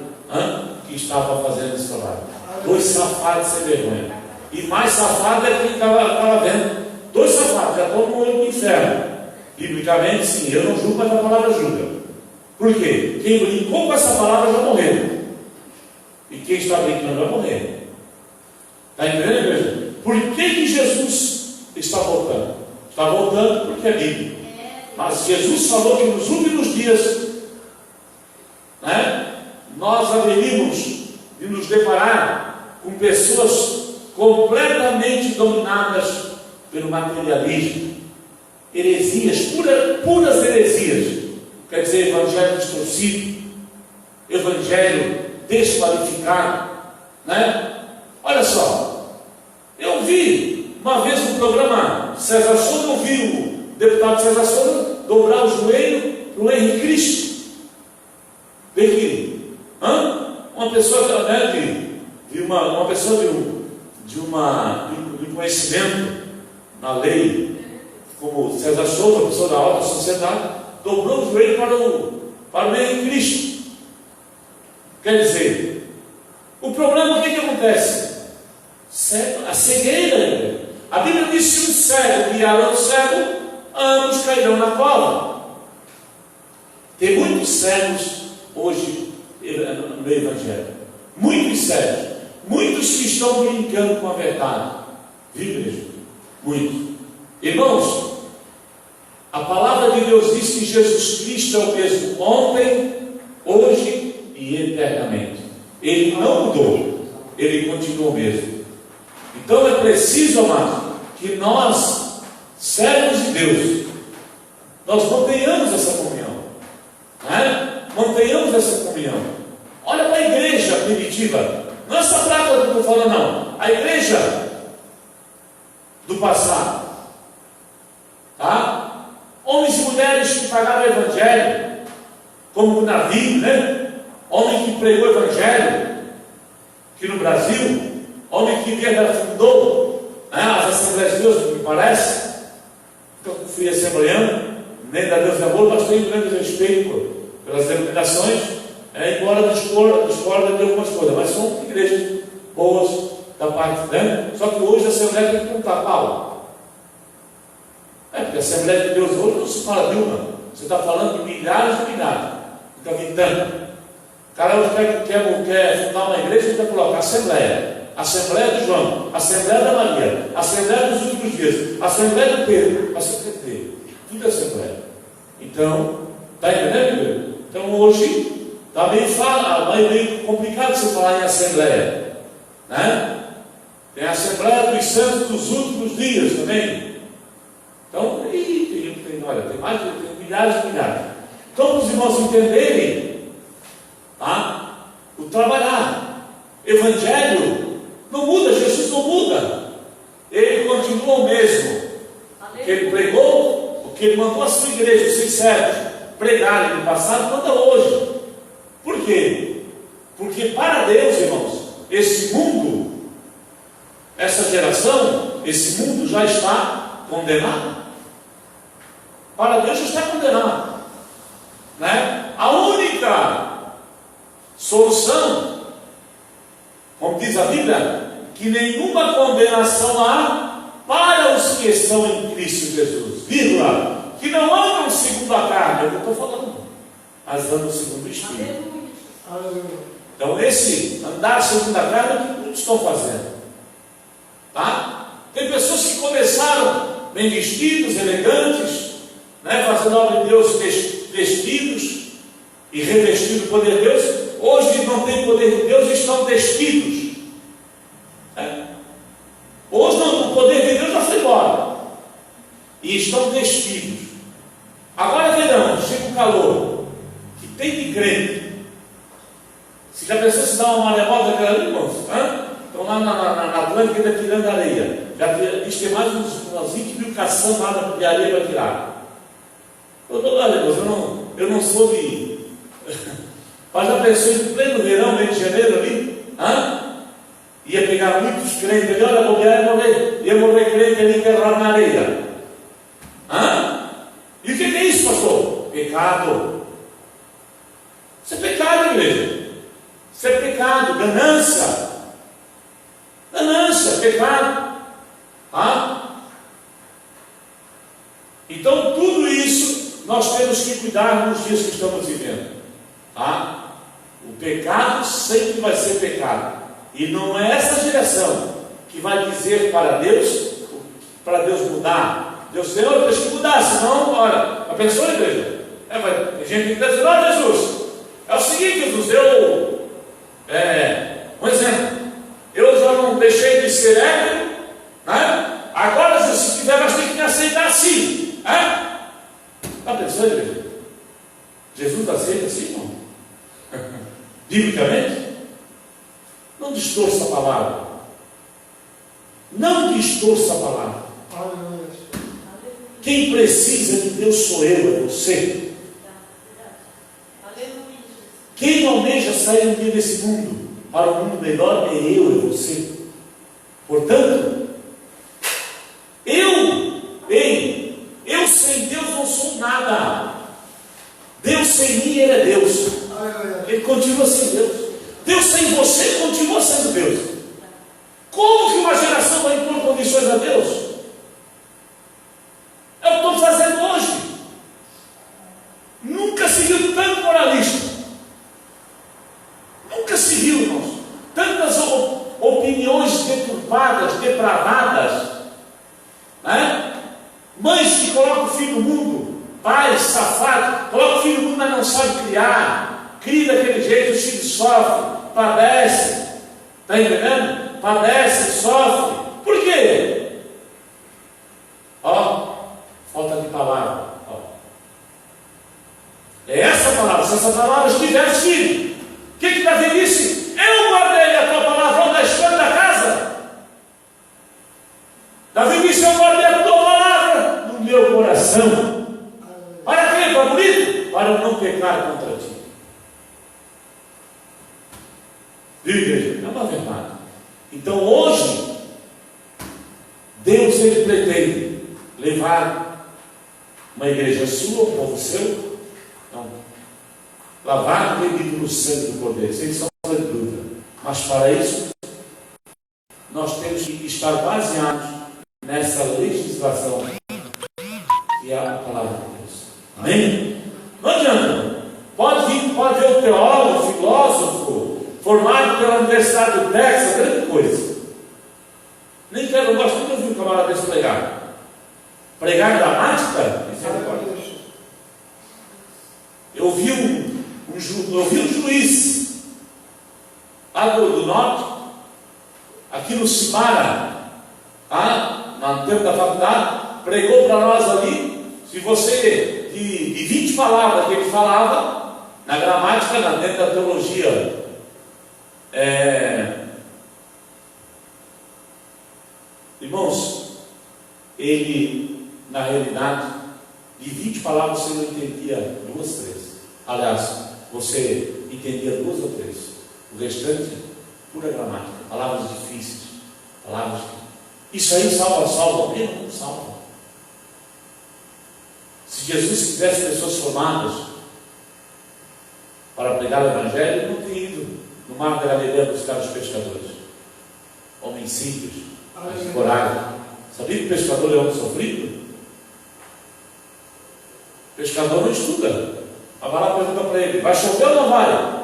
Speaker 1: que estava fazendo esse trabalho. 2 safados sem vergonha. E mais safado é quem estava vendo. 2 safados, já estão no olho do inferno. Biblicamente, sim, eu não julgo, mas a palavra julga. Por quê? Quem brincou com essa palavra já morreu. E quem está brincando vai morrer. Está entendendo, igreja? Por que Jesus está voltando? Está voltando porque é Bíblia. Mas Jesus falou que nos últimos dias, nós haveríamos de nos deparar com pessoas completamente dominadas pelo materialismo. Heresias, puras heresias. Quer dizer, evangelho distorcido, evangelho desqualificado. Olha só, eu vi uma vez no programa César Souza, eu vi o deputado César Souza dobrar o joelho para o Henrique Cristo. Vê que uma pessoa uma pessoa de um conhecimento na lei, como César Souza, pessoa da alta sociedade, dobrou o joelho para o Henrique Cristo. Quer dizer, o problema, o que acontece? A cegueira. A Bíblia diz: se um cego guiar o cego, ambos cairão na cova. Tem muitos cegos hoje no Evangelho, muitos cegos, muitos que estão brincando com a verdade. Viu, igreja? Muitos. Irmãos, a palavra de Deus diz que Jesus Cristo é o mesmo ontem, hoje e eternamente. Ele não mudou, ele continua o mesmo. Então é preciso, amado, que nós, servos de Deus, nós mantenhamos essa comunhão. Mantenhamos essa comunhão. Olha para a igreja primitiva. Não é essa prática que eu estou falando, não. A igreja do passado. Homens e mulheres que pagaram o Evangelho, como o Davi, homem que pregou o Evangelho aqui no Brasil, homem que fundou as Assembleias de Deus, me parece. Eu fui assembleano, nem da Deus de Amor, mas tenho grande respeito pelas denominações, embora discorda de algumas coisas, mas são igrejas boas da parte, Só que hoje a Assembleia tem que contar, Paulo. Porque a Assembleia de Deus hoje não se fala de uma, você está falando de milhares e milhares, fica gritando. O cara hoje quer fundar uma igreja e quer colocar Assembleia de João, Assembleia da Maria, Assembleia dos últimos dias, Assembleia do Pedro, tudo é Assembleia. Então, está entendendo? Então hoje está meio complicado você falar em Assembleia, Tem a Assembleia dos Santos dos últimos dias também. Então, tem milhares e milhares. Então, para os irmãos entenderem, o trabalhar, Evangelho não muda, Jesus não muda, ele continua o mesmo. O que ele pregou, o que ele mandou a sua igreja, os seus servos, pregarem no passado, manda hoje. Por quê? Porque para Deus, irmãos, esse mundo, essa geração, esse mundo já está condenado. Para Deus já está condenado. A única solução, como diz a Bíblia, que nenhuma condenação há para os que estão em Cristo Jesus, vírgula, que não andam segundo a carne, é o que eu estou falando, mas andam segundo o Espírito. Então esse andar segundo a carne é o que muitos estão fazendo. Tem pessoas que começaram bem vestidos, elegantes, fazendo a obra de Deus, vestidos e revestidos do poder de Deus. Hoje não tem poder de Deus e estão despidos. Hoje não, o poder de Deus já foi embora e estão despidos. Agora verão, chega o calor, que tem de crente. Se já pensou se dá uma maremoto daquela ali, irmãos? Estão lá na Atlântica ainda tirando areia. Já diz que tem mais uns 20 mil caçando lá de areia para tirar. Olha, eu não sou de. Mas já pensou em pleno verão, mês de janeiro ali? Ia pegar muitos crentes ali, olha, ia morrer crente ali enterrado na areia. E o que é isso, pastor? Pecado. Isso é pecado, igreja. Isso é pecado, ganância. Ganância, pecado. Então, tudo isso nós temos que cuidar nos dias que estamos vivendo. O pecado sempre vai ser pecado. E não é essa geração que vai dizer para Deus mudar. Deus, Senhor, deixa eu mudar, senão, olha, a pessoa, igreja, tem gente que está dizendo, ó Jesus, é o seguinte, Jesus, um exemplo, eu já não deixei de ser hétero, né? Agora, se quiser, nós temos que me aceitar assim, está pensando, igreja? Jesus aceita assim, irmão? Biblicamente? Não distorça a palavra. Não distorça a palavra. Quem precisa de Deus sou eu, é você. Quem almeja sair um dia desse mundo para um mundo melhor é eu, é você. Portanto, eu sem Deus não sou nada. Deus sem mim, Ele é Deus. Ele continua sendo Deus. Deus sem você continua sendo Deus. Como que uma geração vai impor condições a Deus? É o que estou fazendo hoje. Nunca se viu tanto moralista. Nunca se viu, irmãos. Tantas opiniões deturpadas, depravadas. Mães que colocam o filho no mundo. Pais safados. Colocam o filho no mundo, mas não sabem criar. Cria daquele jeito, os filhos sofrem. Padece. Está entendendo? Padece, sofre. Por quê? Falta de palavra. É essa palavra. Se essa palavra estivesse, filho, o que Davi disse? Eu guardei a tua palavra da história da casa. Davi disse: eu guardei a tua palavra no meu coração. Para quê? Para bonito? Para não pecar contra ti. Viu, igreja? É uma verdade. Então hoje, Deus, Ele pretende levar uma igreja sua, um povo seu, lavado e remido no sangue do Cordeiro, sem sombra de dúvida. Mas para isso, nós temos que estar baseados nessa legislação que é a palavra de Deus. Amém? Não adianta. Pode ver o teólogo, filósofo, formado pela Universidade do Texas, grande coisa. Nem quero, eu gosto muito de ouvir um camarada desse pregar. Pregar gramática? Eu vi um juiz lá do norte, aqui no Cimara, no tempo da faculdade, pregou para nós ali. Se você, de 20 palavras que ele falava, na gramática, dentro da teologia, irmãos, ele, na realidade, de 20 palavras você não entendia 2, 3. Aliás, você entendia 2 ou 3. O restante, pura gramática, palavras difíceis, palavras que... Isso aí salva mesmo? Não salva. Se Jesus quisesse pessoas formadas para pregar o Evangelho, ele não teria ido no mar da Galileia buscar os pescadores. Homens simples, de coragem. Sabia que o pescador é homem sofrido? O pescador não estuda. A vara pergunta para ele: vai chover ou não vai?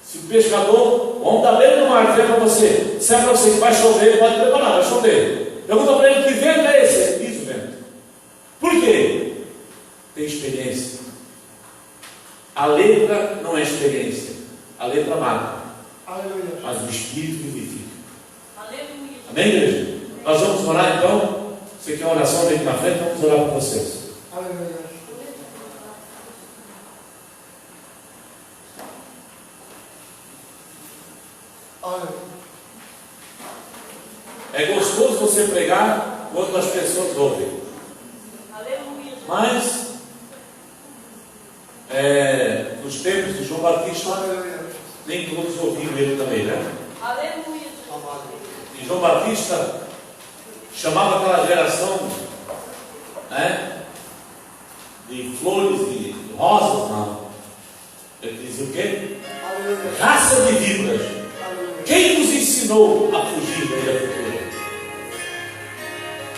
Speaker 1: Se o pescador, o homem está bem no mar, dizer para você, se é para você que vai chover, pode preparar, vai chover. Pergunta para ele: que vento é esse? Ele diz o vento. Por quê? Tem experiência. A letra não é experiência, a letra mata. Aleluia. Mas o Espírito vivifica. Aleluia. Amém, igreja? Nós vamos orar então. Você quer uma oração, vem aqui na frente, vamos orar por vocês. Aleluia. É gostoso você pregar quando as pessoas ouvem. Aleluia. Mas nos tempos de João Batista, nem todos ouviram ele também, né?
Speaker 2: Aleluia.
Speaker 1: E João Batista chamava aquela geração, né, de flores, de rosas, não. Ele dizia o quê? Raça de víboras. Quem nos ensinou a fugir da ilha futura?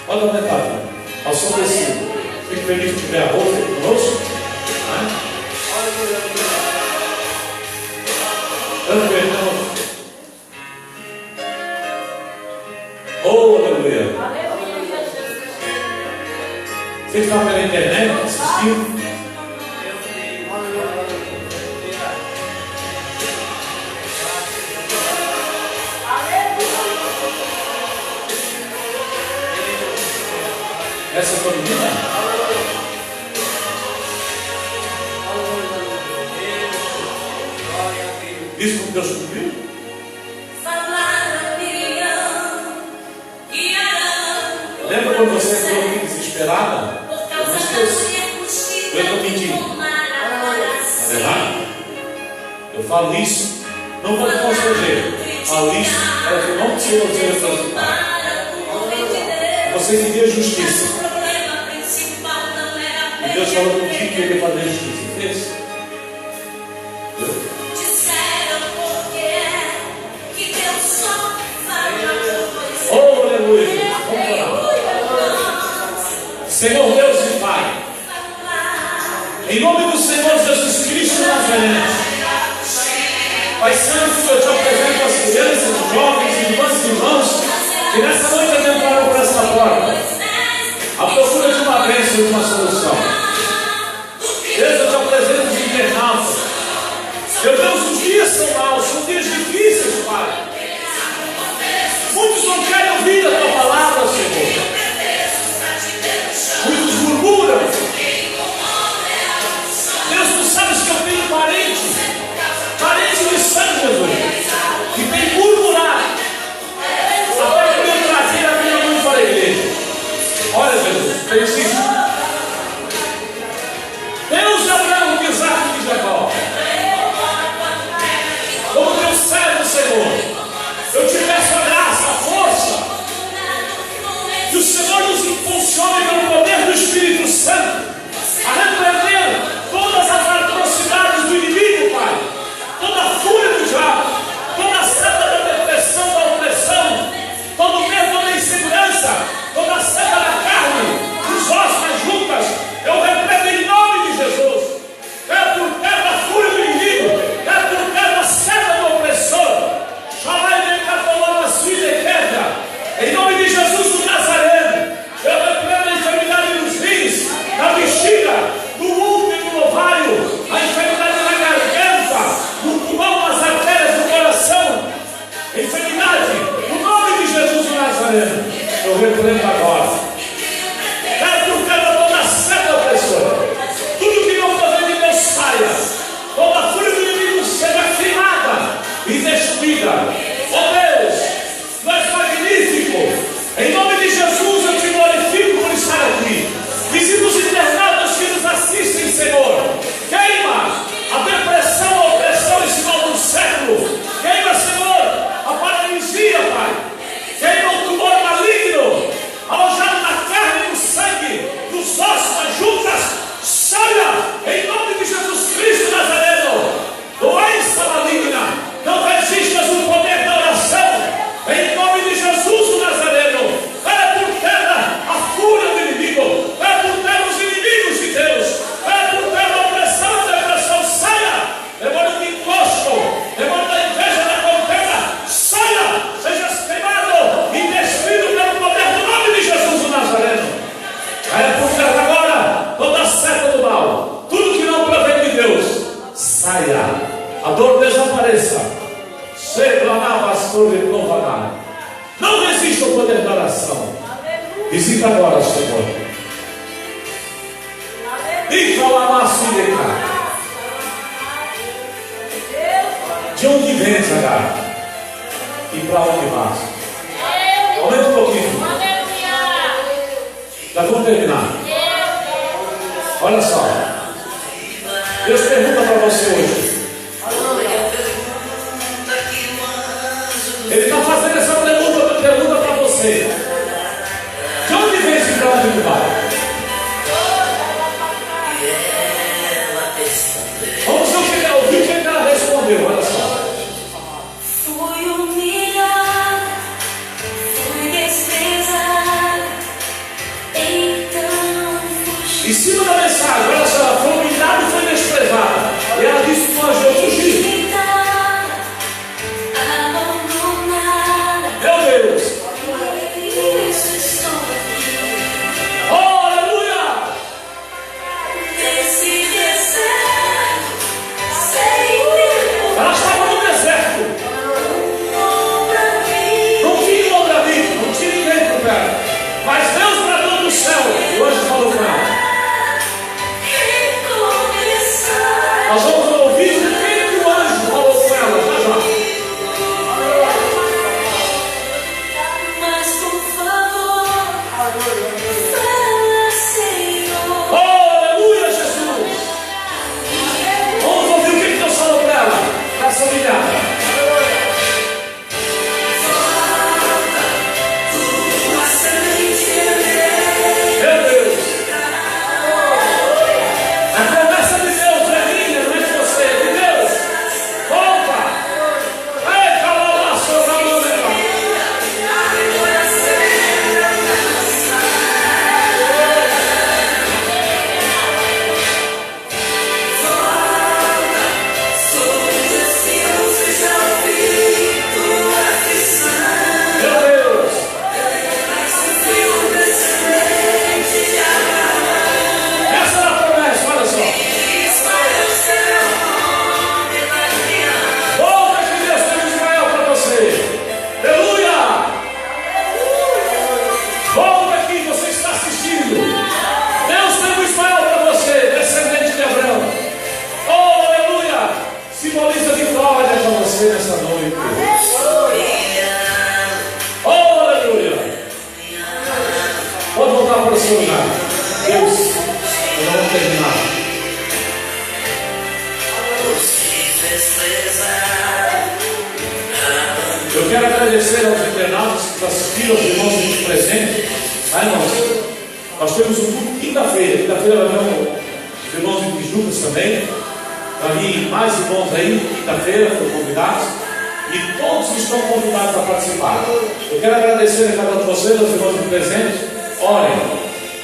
Speaker 1: Olha o detalhe. Ao som desse, fico feliz de tiver a Rosa conosco. Tanto irmãos. Oh, aleluia. Você está pela internet assistindo? Essa foi a menina? Isso como Deus cumpriu? Lembra quando você entrou aqui desesperada? Eu não esqueço. Eu estou mentindo. É verdade? Eu falo isso, não como conselheiro. Falo isso para que não se você representar. Você queria justiça. E Deus falou contigo que ele ia fazer justiça. E fez. Oh, aleluia. Vamos orar. Senhor Deus e Pai, em nome do Senhor Jesus Cristo Nazareno, Pai Santo, que eu te apresento as crianças, jovens, irmãs e irmãos que nessa noite adentraram por esta porta à procura de uma bênção e de uma solução. Deus, eu te apresento os internautas. Meu Deus, os dias são maus, são dias difíceis, Pai. Muitos não querem ouvir a tua palavra, Senhor. Muitos murmuram. Deus, tu sabes que eu tenho parente de sangue, Jesus, que tem murmurado até que eu trazer a minha mãe para a igreja. Olha, Jesus, preciso. Deus é o Abraão de Isaac e de Jacó. Como teu servo, Senhor, eu te peço a graça, a força, que o Senhor nos impulsione pelo poder do Espírito Santo a repreender todas as atrocidades do inimigo, Pai, toda a fúria do diabo, toda a seta da depressão, da opressão, todo o medo, toda a insegurança, toda a seta da carne, dos ossos, das juntas, eu repreendo em nome de Jesus. É por terra a fúria do inimigo, é por terra a seta do opressor. Em nome de Jesus do Nazareno, eu repreendo a enfermidade nos rins, na bexiga, no útero e no ovário, a enfermidade na garganta, no pulmão, nas artérias do coração, enfermidade, no nome de Jesus do Nazareno, eu repreendo agora. É por terra toda a seta opressora, tudo que não provém de Deus saia, toda a fúria do inimigo seja queimada e destruída. Oh Deus, tu és magnífico. Em nome de Jesus eu te glorifico por estar aqui. Visita os internados que nos assistem, Senhor. Queima a depressão, a opressão, esse mal do século. Queima, Senhor, a paralisia, Pai. Queima o tumor maligno, alojado na carne e no sangue, nos ossos, nas juntas. Saia, em nome de Jesus Cristo Nazareno. Doença maligna, não resistas o poder da oração. Em nome de Jesus o Nazareno, é por terra a fúria do inimigo, é por terra os inimigos de Deus, é por terra a opressão e a depressão. Saia, demônio do encosto, demônio da inveja, da contenda, saia, seja queimado e destruído pelo poder do nome de Jesus o Nazareno. É por terra agora toda a seta do mal, tudo que não provém de Deus, saia, a dor desapareça. Não resista ao poder da oração. Visita agora, Senhor. E de onde vem, Zagar? E para onde vai? Aumenta um pouquinho. Já vamos terminar. Olha só. Deus você hoje. Ele está fazendo essa pergunta para você. De onde vem esse para onde ele vai? Vamos ouvir o que ela respondeu, olha só.
Speaker 2: Fui humilhado, fui desprezado, então fugi.
Speaker 1: Em cima da mensagem, olha só, ela foi humilhada e foi desprezada. E ela disse que não ajudou a fugir. Meu Deus! Oh, aleluia! Ela estava no deserto. Não tinha outra vida, não tinha ninguém por perto. Mas Deus bradou do céu. O anjo falou com ela. Nós vamos ouvir o que o anjo falou com ela. Já já.
Speaker 2: Mas por favor, fala, Senhor.
Speaker 1: Oh, aleluia, Jesus! Vamos ouvir o que Deus falou para ela. Para essa humilhada. Meu Deus! A promessa de Deus não é minha, não é de você, é de Deus. Volta! Ei, calalaço, calalaço. Meu Deus! Essa era a promessa, olha só. Volta que Deus tem um Israel para você. Aleluia! Volta aqui, você está assistindo. Deus tem um Israel para você, descendente de Abraão. Oh, aleluia! Simboliza vitória para você nessa noite. Oh, aleluia! Pode voltar para o seu lugar. Deus, eu não vou terminar. Eu quero agradecer aos internautas que assistiram, aos irmãos aqui presentes. Irmãos, nós temos um culto quinta-feira. Quinta-feira vai ter os irmãos de Tijucas também. Vai vir mais irmãos aí, quinta-feira, foram convidados. E todos estão convidados a participar. Eu quero agradecer a cada um de vocês, aos irmãos aqui presentes. Orem,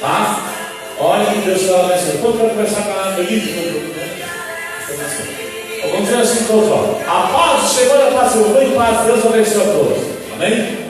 Speaker 1: tá? Orem que Deus está abençoando. Então eu quero conversar com a Felipe. Vamos dizer assim todos, ó. A paz do Senhor é a paz do Senhor. Em paz, Deus abençoe a todos. Amém?